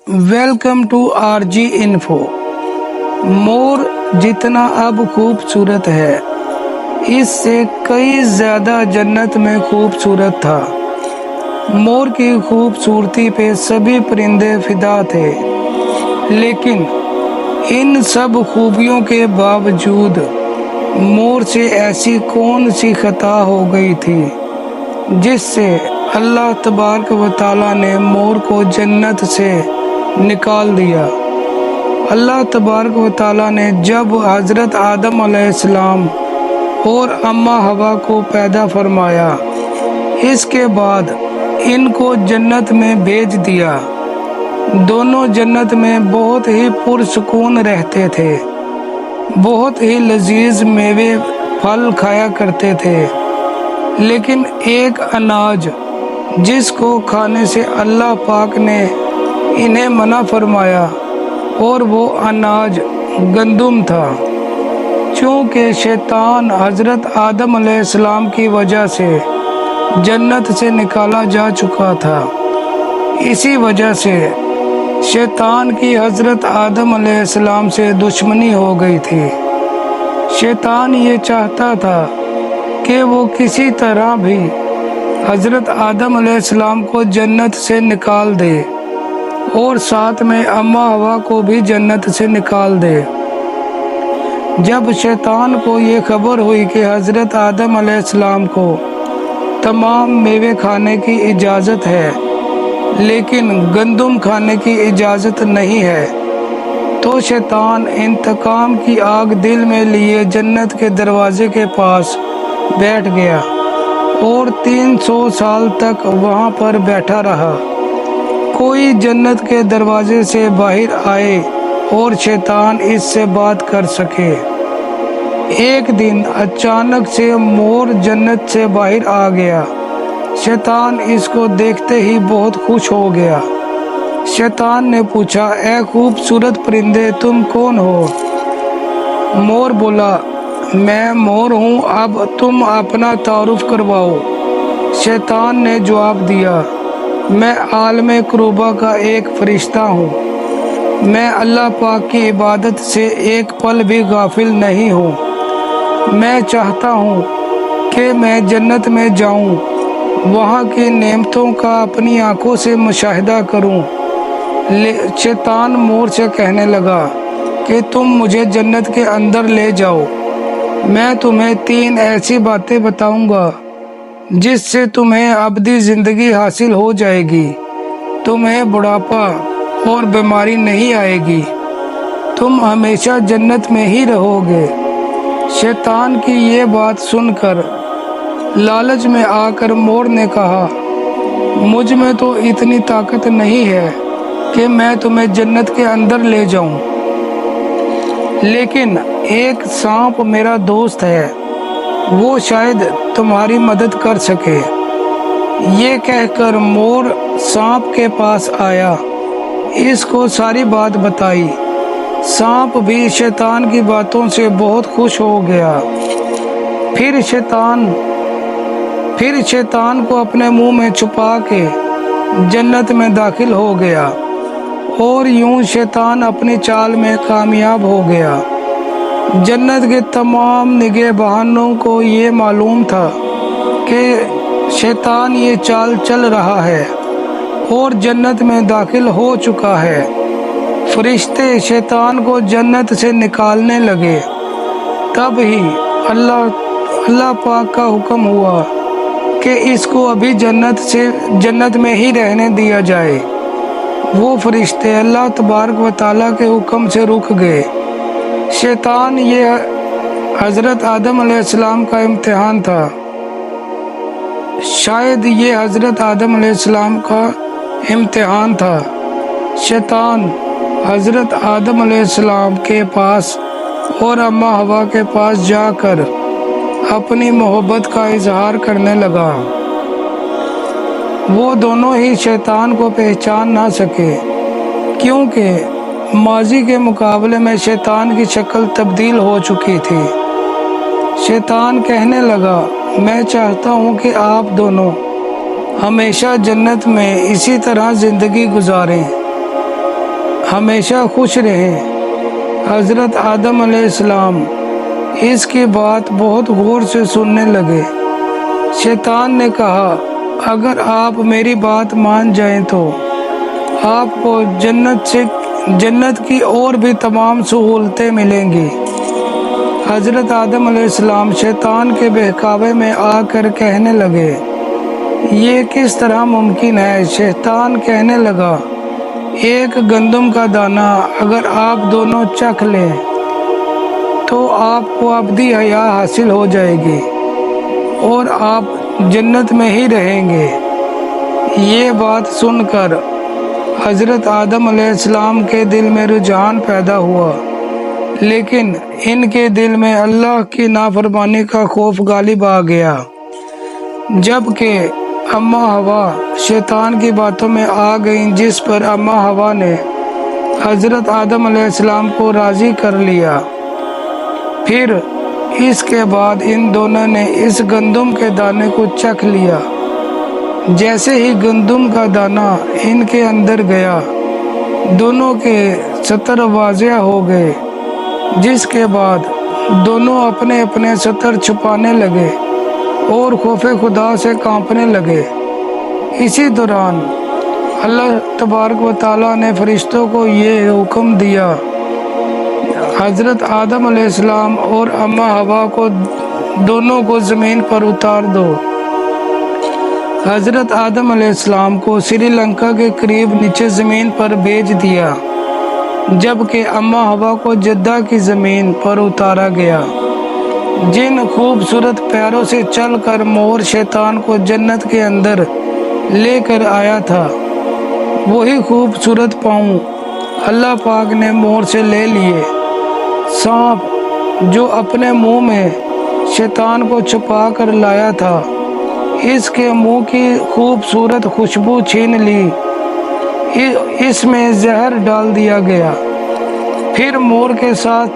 Welcome to RG info. मोर जितना अब खूबसूरत है, इससे कई ज्यादा जन्नत में खूबसूरत था। मोर की खूबसूरती पे सभी परिंदे फिदा थे, लेकिन इन सब खूबियों के बावजूद मोर से ऐसी कौन सी खता हो गई थी जिससे अल्लाह तबारक व तआला ने मोर को जन्नत से निकाल दिया। अल्लाह तबारक व तआला ने जब हज़रत आदम अलैहिस्सलाम और अम्मा हवा को पैदा फरमाया, इसके बाद इनको जन्नत में भेज दिया। दोनों जन्नत में बहुत ही पुरसुकून रहते थे, बहुत ही लजीज मेवे फल खाया करते थे। लेकिन एक अनाज जिसको खाने से अल्लाह पाक ने इन्हें मना फरमाया, और वो अनाज गंदुम था। चूँकि शैतान हज़रत आदम अलैहिस्सलाम की वजह से जन्नत से निकाला जा चुका था, इसी वजह से शैतान की हज़रत आदम अलैहिस्सलाम से दुश्मनी हो गई थी। शैतान ये चाहता था कि वो किसी तरह भी हज़रत आदम अलैहिस्सलाम को जन्नत से निकाल दे और साथ में अम्मा हवा को भी जन्नत से निकाल दे। जब शैतान को ये खबर हुई कि हज़रत आदम अलैहिस्सलाम को तमाम मेवे खाने की इजाज़त है, लेकिन गंदुम खाने की इजाज़त नहीं है, तो शैतान इंतकाम की आग दिल में लिए जन्नत के दरवाजे के पास बैठ गया और 300 साल तक वहाँ पर बैठा रहा। कोई जन्नत के दरवाजे से बाहर आए और शैतान इससे बात कर सके। एक दिन अचानक से मोर जन्नत से बाहर आ गया। शैतान इसको देखते ही बहुत खुश हो गया। शैतान ने पूछा, ऐ खूबसूरत परिंदे, तुम कौन हो? मोर बोला, मैं मोर हूँ, अब तुम अपना तारुफ करवाओ। शैतान ने जवाब दिया, मैं आलम कुरूबा का एक फरिश्ता हूँ। मैं अल्लाह पाक की इबादत से एक पल भी गाफिल नहीं हूँ। मैं चाहता हूँ कि मैं जन्नत में जाऊँ, वहाँ की नेमतों का अपनी आंखों से मुशाहिदा करूँ। शैतान मोर से कहने लगा कि तुम मुझे जन्नत के अंदर ले जाओ, मैं तुम्हें 3 ऐसी बातें बताऊंगा जिससे तुम्हें अबदी ज़िंदगी हासिल हो जाएगी। तुम्हें बुढ़ापा और बीमारी नहीं आएगी, तुम हमेशा जन्नत में ही रहोगे। शैतान की ये बात सुनकर लालच में आकर मोर ने कहा, मुझ में तो इतनी ताकत नहीं है कि मैं तुम्हें जन्नत के अंदर ले जाऊं, लेकिन एक सांप मेरा दोस्त है, वो शायद तुम्हारी मदद कर सके। ये कहकर मोर सांप के पास आया, इसको सारी बात बताई। सांप भी शैतान की बातों से बहुत खुश हो गया। फिर शैतान को अपने मुंह में छुपा के जन्नत में दाखिल हो गया, और यूं शैतान अपनी चाल में कामयाब हो गया। जन्नत के तमाम निगहबानों को ये मालूम था कि शैतान ये चाल चल रहा है और जन्नत में दाखिल हो चुका है। फरिश्ते शैतान को जन्नत से निकालने लगे। तब ही अल्लाह पाक का हुक्म हुआ कि इसको अभी जन्नत में ही रहने दिया जाए। वो फरिश्ते अल्लाह तबारक व तआला के हुक्म से रुक गए। शैतान ये हज़रत आदम अलैहिस्सलाम का इम्तिहान था। शायद ये हज़रत आदम अलैहिस्सलाम का इम्तिहान था। शैतान हज़रत आदम अलैहिस्सलाम के पास और अम्मा हवा के पास जाकर अपनी मोहब्बत का इजहार करने लगा। वो दोनों ही शैतान को पहचान ना सके, क्योंकि माजी के मुकाबले में शैतान की शक्ल तब्दील हो चुकी थी। शैतान कहने लगा, मैं चाहता हूँ कि आप दोनों हमेशा जन्नत में इसी तरह ज़िंदगी गुजारें। ہمیشہ خوش رہیں۔ حضرت آدم علیہ السلام اس کی بات بہت غور سے سننے لگے۔ شیطان نے کہا، اگر آپ میری بات مان جائیں تو آپ کو جنت کی اور بھی تمام سہولتیں ملیں گی۔ حضرت آدم علیہ السلام شیطان کے بہکاوے میں آ کر کہنے لگے، یہ کس طرح ممکن ہے؟ شیطان کہنے لگا، ایک گندم کا دانہ اگر آپ دونوں چکھ لیں تو آپ کو ابدی حیا حاصل ہو جائے گی اور آپ جنت میں ہی رہیں گے۔ یہ بات سن کر حضرت آدم علیہ السلام کے دل میں رجحان پیدا ہوا، لیکن ان کے دل میں اللہ کی نافرمانی کا خوف غالب آ گیا۔ جبکہ اماں حوا شیطان کی باتوں میں آ گئیں، جس پر اماں حوا نے حضرت آدم علیہ السلام کو راضی کر لیا۔ پھر اس کے بعد ان دونوں نے اس گندم کے دانے کو چکھ لیا۔ جیسے ہی گندم کا دانہ ان کے اندر گیا، دونوں کے ستر واضح ہو گئے، جس کے بعد دونوں اپنے اپنے ستر چھپانے لگے اور خوف خدا سے کانپنے لگے۔ اسی دوران اللہ تبارک و تعالیٰ نے فرشتوں کو یہ حکم دیا، حضرت آدم علیہ السلام اور اماں حوا کو دونوں کو زمین پر اتار دو۔ حضرت آدم علیہ السلام کو سری لنکا کے قریب نیچے زمین پر بھیج دیا، جبکہ اماں حوا کو جدہ کی زمین پر اتارا گیا۔ جن خوبصورت پیروں سے چل کر مور شیطان کو جنت کے اندر لے کر آیا تھا، وہی خوبصورت پاؤں اللہ پاک نے مور سے لے لیے۔ سانپ جو اپنے منہ میں شیطان کو چھپا کر لایا تھا، اس کے منہ کی خوبصورت خوشبو چھین لی، اس میں زہر ڈال دیا گیا۔ پھر مور کے ساتھ